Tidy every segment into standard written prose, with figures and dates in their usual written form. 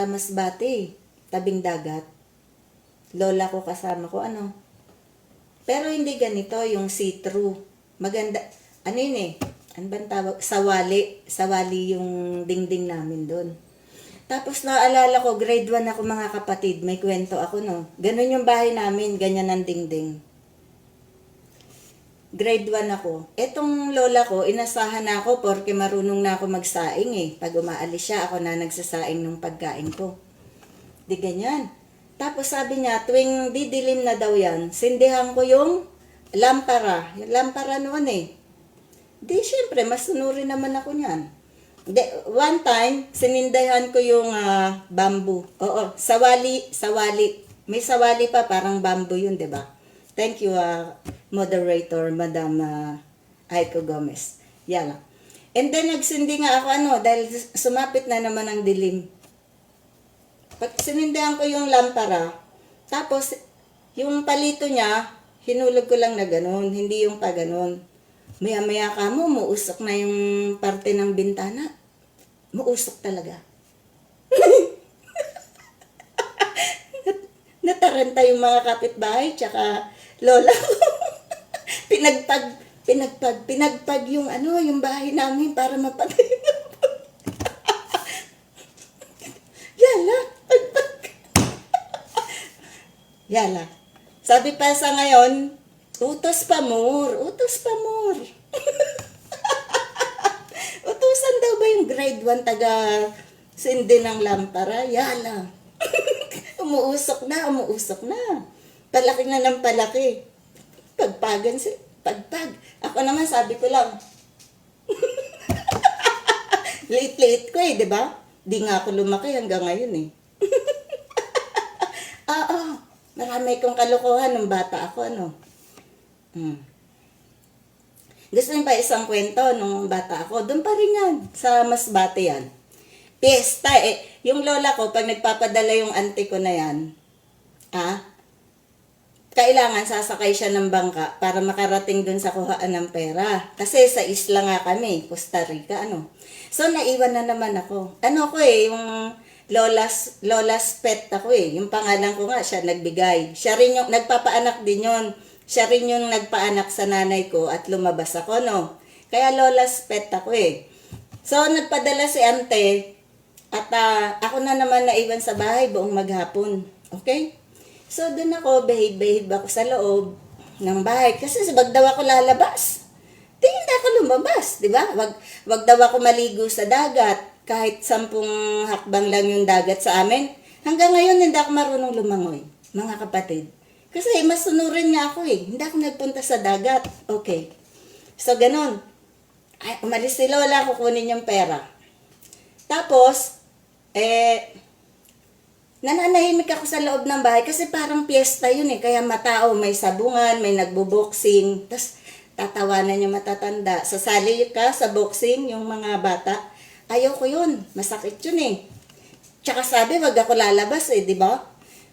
Masbate, tabing dagat. Lola ko kasama ko, ano. Pero hindi ganito, yung see-through. Maganda, ano yun eh, ano bang tawag? Sawali. Sawali yung dingding namin doon. Tapos naalala ko, grade 1 ako mga kapatid, may kwento ako no. Ganun yung bahay namin, ganyan ang dingding. Grade 1 ako. Etong lola ko, inasahan na ako porque marunong na ako magsaing eh. Pag umaalis siya, ako na nagsasaing ng pagkain ko. Di ganyan. Tapos sabi niya, tuwing didilim na daw yan, sindihan ko yung lampara. Yung lampara noon eh. Di syempre, masunurin naman ako niyan. One time, sinindahan ko yung bamboo. Oo, sawali. May sawali pa, parang bamboo yun, di ba? Thank you, moderator, Madam Aiko Gomez. Yan lang. And then, nagsindi nga ako, dahil sumapit na naman ang dilim. Pag sinindahan ko yung lampara, tapos, yung palito niya, hinulog ko lang na ganun, hindi yung pa ganun. Maya-maya ka mo, muusok na yung parte ng bintana. Muusok talaga. Nataranta yung mga kapitbahay, tsaka lola ko. pinagpag yung yung bahay namin para mapatay na. Yala, Yala. Sabi pa sa ngayon, utos pa more. Utusan daw ba yung grade 1 taga sindi ng lampara? Yala. Umuusok na. Palaki na ng palaki. Pagpag. Ako naman sabi ko lang. Late ko di ba? Di nga ako lumaki hanggang ngayon eh. Marami kong kalokohan nung bata ako, Gusto niyo pa isang kwento nung bata ako? Doon pa rin yan, sa Masbate yan. Piyesta yung lola ko, pag nagpapadala yung auntie ko na yan, kailangan sasakay siya ng bangka para makarating dun sa kuhaan ng pera. Kasi sa isla nga kami, Costa Rica, So, naiwan na naman ako. Yung Lola's pet ako yung pangalan ko nga, siya nagbigay. Siya rin yung, nagpapaanak din yon. Siya rin yung nagpaanak sa nanay ko at lumabas ako, Kaya Lola's pet ako So, nagpadala si ante at ako na naman naiwan sa bahay buong maghapon. Okay? So, doon ako, behave ako sa loob ng bahay. Kasi wag daw ako lalabas. Hindi ako lumabas, di ba? Wag daw ako maligo sa dagat. Kahit 10 hakbang lang yung dagat sa amin. Hanggang ngayon, hindi ako marunong lumangoy, mga kapatid. Kasi masunurin nga ako Hindi ako nagpunta sa dagat. Okay. So, ganun. Umalis si Lola, kukunin yung pera. Tapos, nananahimik ako sa loob ng bahay kasi parang piyesta yun kaya matao, may sabungan, may nagbo-boxing, tapos tatawanan yung matatanda. Sasali ka sa boxing, yung mga bata. Ayaw ko yun, masakit yun Tsaka sabi, wag ako lalabas di ba?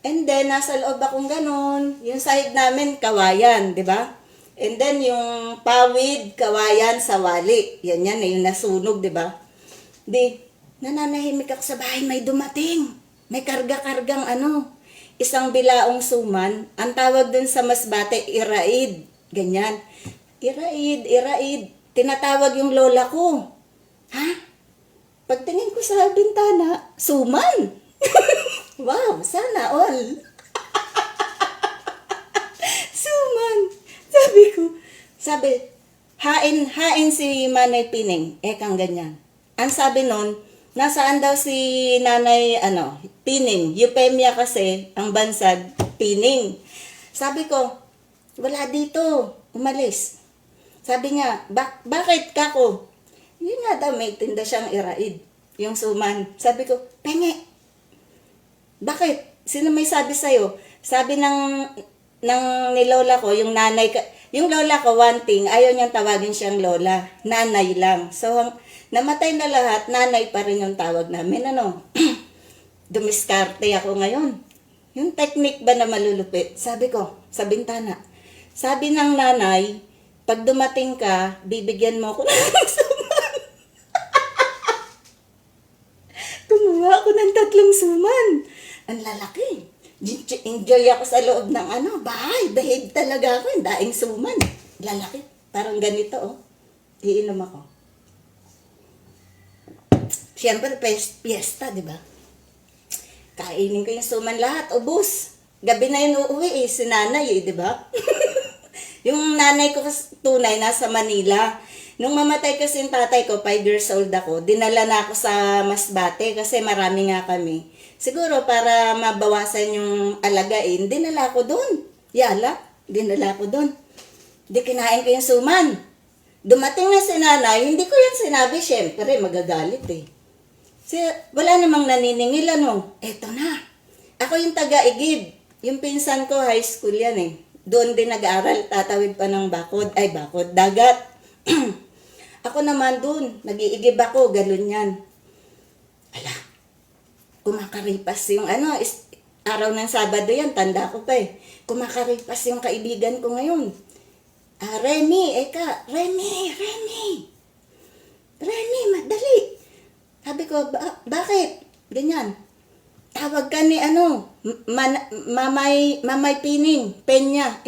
And then, nasa loob akong ganun. Yung sahig namin, kawayan, di ba? And then, yung pawid, kawayan, sawali. Yan, yung nasunog, di ba? Nananahimik ako sa bahay, may dumating. May karga-kargang isang bilaong suman. Ang tawag dun sa Masbate, iraid. Ganyan. Iraid. Tinatawag yung lola ko. Pagtingin ko sa bintana, suman. Wow, sana all. Suman. Sabi, hain si Manay Pining. Ekang ganyan. Ang sabi nun, nasaan daw si Nanay, Pining. Eupemia kasi, ang bansag, Pining. Sabi ko, wala dito. Umalis. Sabi niya, bakit kako? Yun nga daw, may tinda siyang iraid. Yung suman. Sabi ko, penge. Bakit? Sino may sabi sa'yo? Sabi ni lola ko, yung nanay, yung lola ko, one thing, ayaw niyang tawagin siyang lola. Nanay lang. So, namatay na lahat, nanay pa rin yung tawag namin. Dumiskarte ako ngayon. Yung technique ba na malulupit? Sabi ko, sa bintana. Sabi ng nanay, pag dumating ka, bibigyan mo ako ng suman. Kumuha ako ng 3 suman. Ang lalaki. Enjoy ako sa loob ng bahay. Behave talaga ako. Yung daing suman. Lalaki. Parang ganito, oh. Iinom ako. Siyempre, piyesta, di ba? Kainin ko yung suman lahat. Ubus. Gabi na yun uuwi si nanay, di ba? Yung nanay ko tunay, nasa Manila. Nung mamatay kasi yung tatay ko, 5 years old ako, dinala na ako sa Masbate kasi marami nga kami. Siguro para mabawasan yung alagain, dinala ko doon. Yala, dinala ko doon. Di kinain ko yung suman. Dumating na si nanay, hindi ko yan sinabi, syempre, magagalit eh. Wala namang naniningil, Eto na. Ako yung taga-igib. Yung pinsan ko, high school yan eh. Doon din nag-aaral, tatawid pa ng dagat. Ako naman doon, nag-iigib ako, galon yan. Ala, kumakaripas yung araw ng Sabado yan, tanda ko pa eh. Kumakaripas yung kaibigan ko ngayon. Remy, madali. Sabi ko, bakit? Ganyan. Tawag ka ni Mamay Pining, Penya,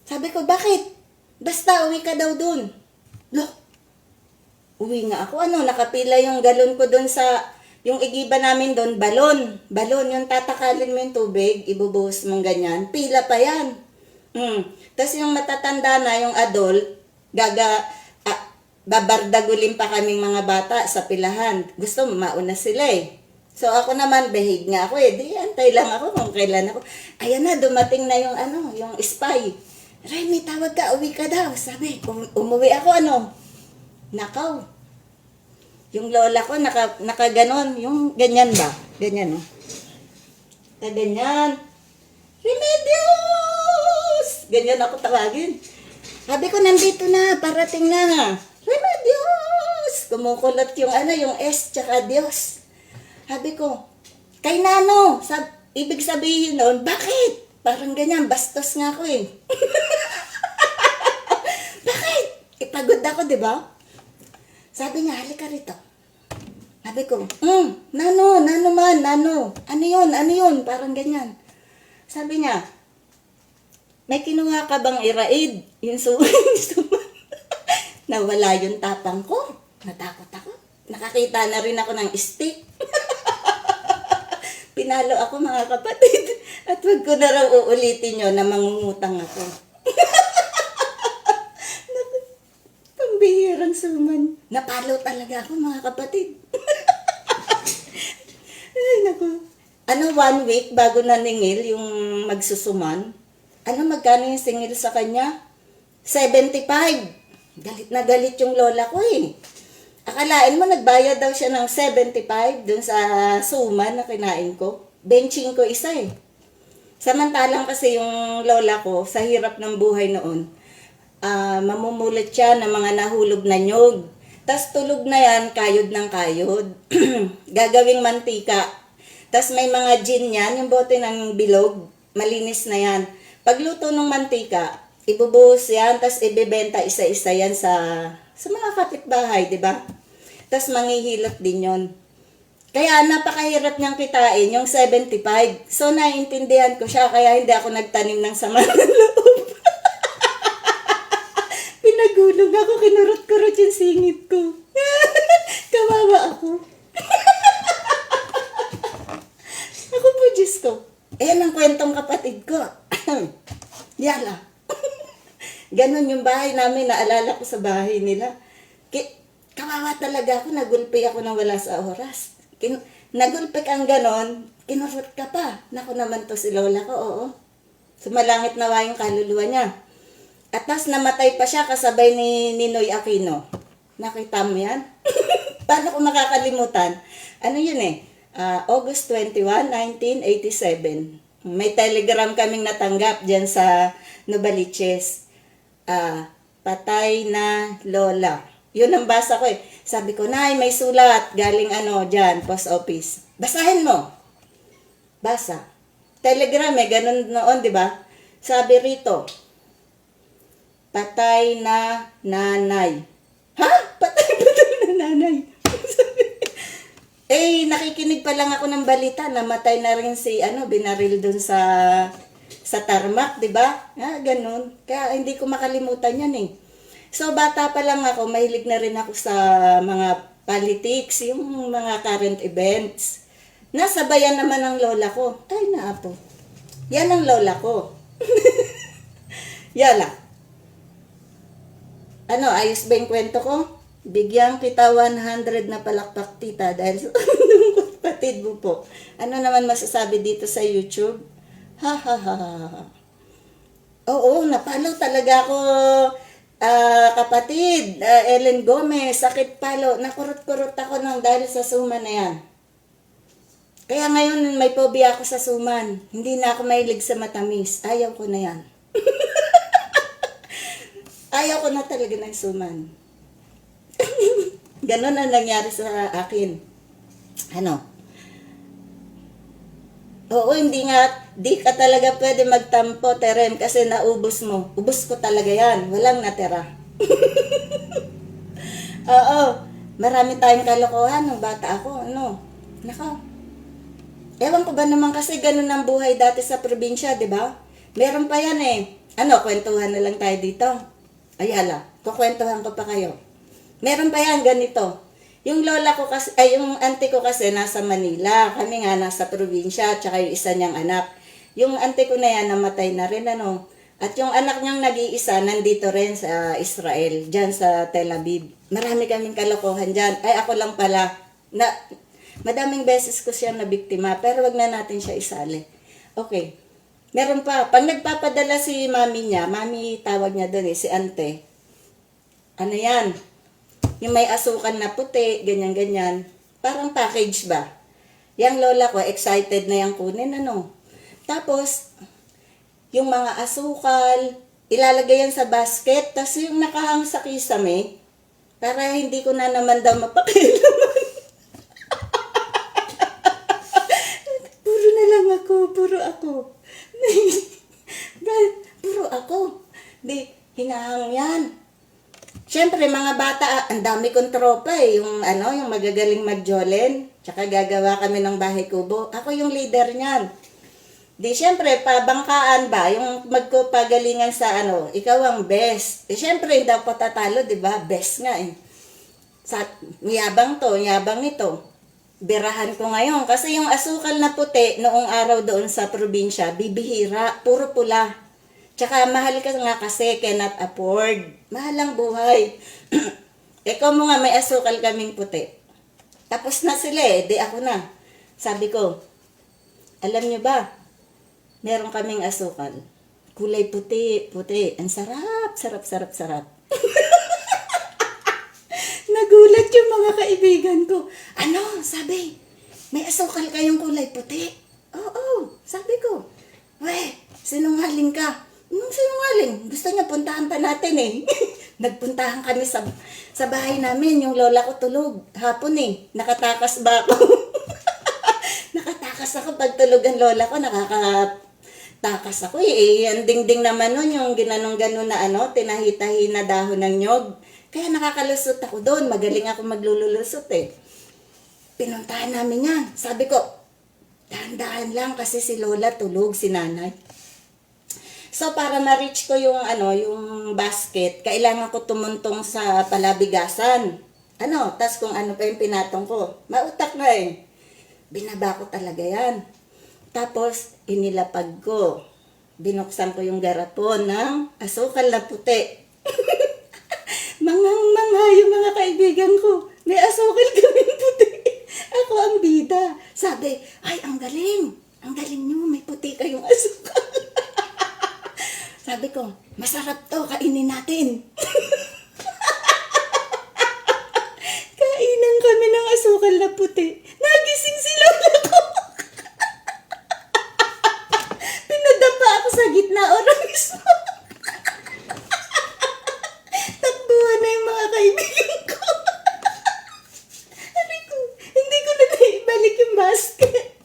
Sabi ko, bakit? Basta, uwi ka daw dun. Uwi nga ako, nakapila yung galon ko dun yung igiba namin dun, balon, yung tatakalin mo yung tubig, ibubuhos mong ganyan, pila pa yan. Tapos yung matatanda na, yung adult, babardagulin pa kaming mga bata sa pilahan. Gusto mauna sila eh. So ako naman, behave nga ako eh. Di, antay lang ako kung kailan ako. Ayan na, dumating na yung yung spy. Remy, tawag ka, uwi ka daw. Sabi, umuwi ako Nakaw. Yung lola ko, nakaganon. Yung ganyan ba? Ganyan, ganyan. Remedios! Ganyan ako tawagin. Sabi ko, nandito na, parating na. Remedios! Kumukulot yung yung S tsaka Diyos. Sabi ko, kay Nano, ibig sabihin noon, bakit? Parang ganyan, bastos nga ako eh. Bakit? Ipagod ako, di ba? Sabi niya, halika rito. Sabi ko, Nano. Ano yun? Parang ganyan. Sabi niya, may kinuha ka bang iraid? Yung suman. Nawala yung tapang ko. Natakot ako. Nakakita na rin ako ng stick. Pinalo ako mga kapatid. At wag ko na raw uulitin yun na mangungutang ako. Pambihirang suman. Napalo talaga ako mga kapatid. Ay, naku. 1 week bago naningil yung magsusuman. Magkano yung singil sa kanya? 75. Galit na galit yung lola ko eh. Akalain mo, nagbayad daw siya ng 75 dun sa suman na kinain ko. Benching ko isa eh. Samantalang kasi yung lola ko, sa hirap ng buhay noon, mamumulat siya ng mga nahulog na nyog. Tas tulog na yan, kayod ng kayod. Gagawing mantika. Tas may mga gin yan, yung bote ng bilog, malinis na yan. Pagluto ng mantika, ibubuhos yan, tas ibebenta isa-isa yan sa mga kapitbahay, di ba? Tas manghihilot din yon. Kaya napakahirap niyang kitain yung 75. So naiintindihan ko siya, kaya hindi ako nagtanim ng sama ng loob. Pinagulong ako, kinurot-kurot yung singit ko. Kawawa ako. Ako po, Diyos ko. Ayan ang kwentong kapatid ko. Yala. Ganon yung bahay namin, naalala ko sa bahay nila. Kawawa talaga ako, nagulpi ako nang wala sa oras. Nagulpi kang ganon, kinurot ka pa. Naku naman to si lola ko, oo. Sumalangit nawa yung kaluluwa niya. At tas namatay pa siya kasabay ni Ninoy Aquino. Nakita mo yan? Paano ko makakalimutan? Ano yun eh? August 21, 1987. May telegram kaming natanggap dyan sa Novaliches. Patay na lola. Yun ang basa ko eh. Sabi ko, Nay, may sulat. Galing dyan, post office. Basahin mo. Basa. Telegram eh, ganun noon, di ba? Sabi rito, patay na nanay. Ha? Patay na nanay. Eh, nakikinig pa lang ako ng balita, namatay na rin si, binaril dun sa tarmac, di ba? Ganun. Kaya hindi ko makalimutan yan eh. So, bata pa lang ako, mahilig na rin ako sa mga politics, yung mga current events. Nasabayan naman ng lola ko. Ay, naapo. Yan ang lola ko. Yala. Ayos ba yung kwento ko? Bigyan kita 100 na palakpak, tita, dahil sa kapatid mo po. Ano naman masasabi dito sa YouTube? Ha ha ha ha. Oo, napalo talaga ako, kapatid. Ellen Gomez, sakit palo. Nakurot-kurot ako dahil sa suman na yan. Kaya ngayon may phobia ako sa suman. Hindi na ako mahilig sa matamis. Ayaw ko na yan. Ayaw ko na talaga ng suman. Ganon ang nangyari sa akin. Oo, di ka talaga pwede magtampo, Teren, kasi naubos mo. Ubos ko talaga yan. Walang natira. Oo, marami tayong kalokohan nung bata ako. Nako. Ewan ko ba naman kasi ganun ang buhay dati sa probinsya, di ba? Meron pa yan eh. Kwentuhan na lang tayo dito. Ayala, kukwentuhan ko pa kayo. Meron pa yan, ganito. Yung lola ko kasi, yung auntie ko kasi nasa Manila. Kami nga nasa probinsya, tsaka yung isa niyang anak. Yung auntie ko na yan, namatay na rin, At yung anak niyang nag-iisa, nandito rin sa Israel, dyan sa Tel Aviv. Marami kaming kalokohan dyan. Ay, ako lang pala. Madaming beses ko siya nabiktima, pero wag na natin siya isali. Okay. Meron pa, pag nagpapadala si mami niya, mami tawag niya doon si ante. Yan? Yung may asukan na puti, ganyan-ganyan. Parang package ba? Yang lola ko, excited na yung kunin, Tapos, yung mga asukal, ilalagay yan sa basket, tapos yung nakahang sa kisame, para hindi ko na naman daw mapakilaman. Puro ako. Puro ako. Hinahang yan. Siyempre, mga bata, ang dami kong tropa eh. Yung magagaling magjolen. Tsaka gagawa kami ng bahay kubo. Ako yung leader niyan. Siyempre, pabangkaan ba? Yung magkupagalingan sa ikaw ang best. Siyempre, hindi ako patatalo, di ba? Best nga eh. Yabang nito. Birahan ko ngayon. Kasi yung asukal na puti, noong araw doon sa probinsya, bibihira. Puro pula. Tsaka mahal ka nga kasi, cannot afford. Mahal ang buhay. Ikaw mo nga, may asukal kaming puti. Tapos na sila di ako na. Sabi ko, alam nyo ba, meron kaming asukal. Kulay puti. Ang sarap. Nagulat yung mga kaibigan ko. Sabi, may asukal kayong kulay puti? Oo, sabi ko. Sinungaling ka. Sinungaling? Gusto niya puntahan pa natin eh. Nagpuntahan kami sa bahay namin. Yung lola ko tulog. Hapon eh. Nakatakas ba ako? Nakatakas ako pag tulog ang lola ko. Nakakatakas ako eh. Ang dingding naman nun, yung ginanong-ganon na tinahitahi na dahon ng nyog. Kaya nakakalusot ako doon. Magaling ako maglululusot eh. Pinuntahan namin yan. Sabi ko, dahan-dahan lang kasi si lola tulog, si nanay. So, para ma-reach ko yung basket, kailangan ko tumuntong sa palabigasan. Tas kung ano pa yung pinatong ko. Mautak na eh. Binaba ko talaga yan. Tapos, inilapag ko. Binuksan ko yung garapon ng asukal na puti. Mangang-manga yung mga kaibigan ko. May asukal kaming puti. Ako ang bida. Sabi, ay, ang galing. Ang galing nyo, may puti kayong asukal. Sabi ko, masarap to, kainin natin. Kainan kami ng asukal na puti. Nagising si lola ko. Pinadapa ako sa gitna oras mismo. Takbuhan na yung mga kaibigan ko. Hindi ko na naibalik yung basket.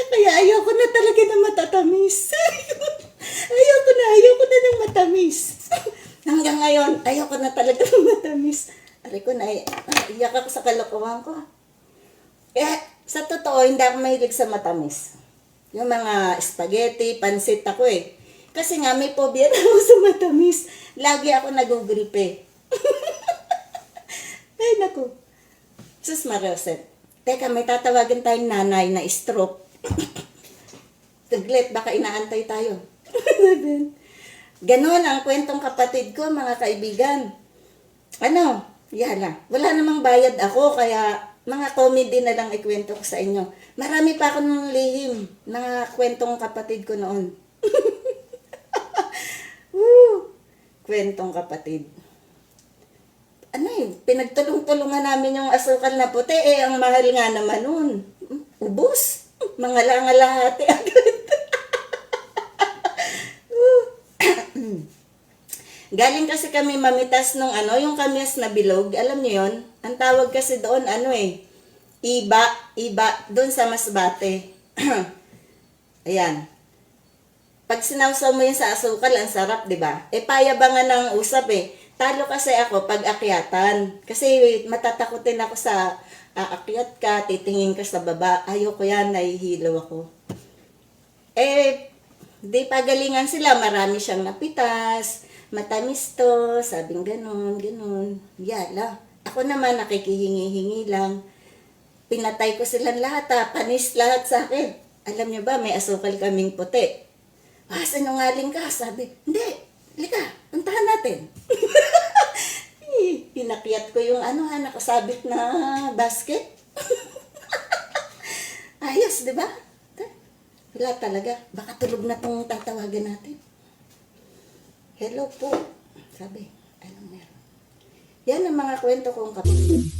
Kaya ayoko na talaga na matatamis. Ayoko na ng matamis. Hanggang ngayon, ayoko na talaga ng matamis. Aray ko, iyak ako sa kalokohan ko. Sa totoo, hindi ako mahilig sa matamis. Yung mga spaghetti, pansit ako eh. Kasi nga, may phobia na ako sa matamis. Lagi ako nagugulpe. Ay, naku. Sus Maroset. Teka, may tatawagan tayong nanay na stroke. Taglit, baka inaantay tayo. Ganon ang kwentong kapatid ko, mga kaibigan. Ano? Yala. Wala namang bayad ako, kaya mga comedy na lang ikwento ko sa inyo. Marami pa akong lihim na kwentong kapatid ko noon. Woo! Kwentong kapatid. Ano pinagtulong-tulungan namin yung asukal na puti, ang mahal nga naman nun. Ubus. Mga langalahati agad. Galing kasi kami mamitas nung yung kamyas na bilog. Alam niyo yon? Ang tawag kasi doon, iba, doon sa Masbate. Ayan. Pag sinawsaw mo yun sa asukal, ang sarap, di ba? Payabangan ng usap Talo kasi ako pag akyatan. Kasi matatakotin ako sa aakyat ka, titingin ka sa baba. Ayoko yan, nahihilo ako. Di pagalingan sila, marami siyang napitas, matamis to, sabing ganun. Yala. Ako naman nakikihingi-hingi lang. Pinatay ko silang lahat panis lahat sa akin. Alam niyo ba, may asukal kaming puti. Sinungaling ka, sabi. Hindi, lika, puntahan natin. Pinakyat ko yung nakasabit na basket. Ayos, di ba? Wala talaga. Baka tulog na tong tatawagan natin. Hello po. Sabi, anong meron? Yan ang mga kwento kong kapatid.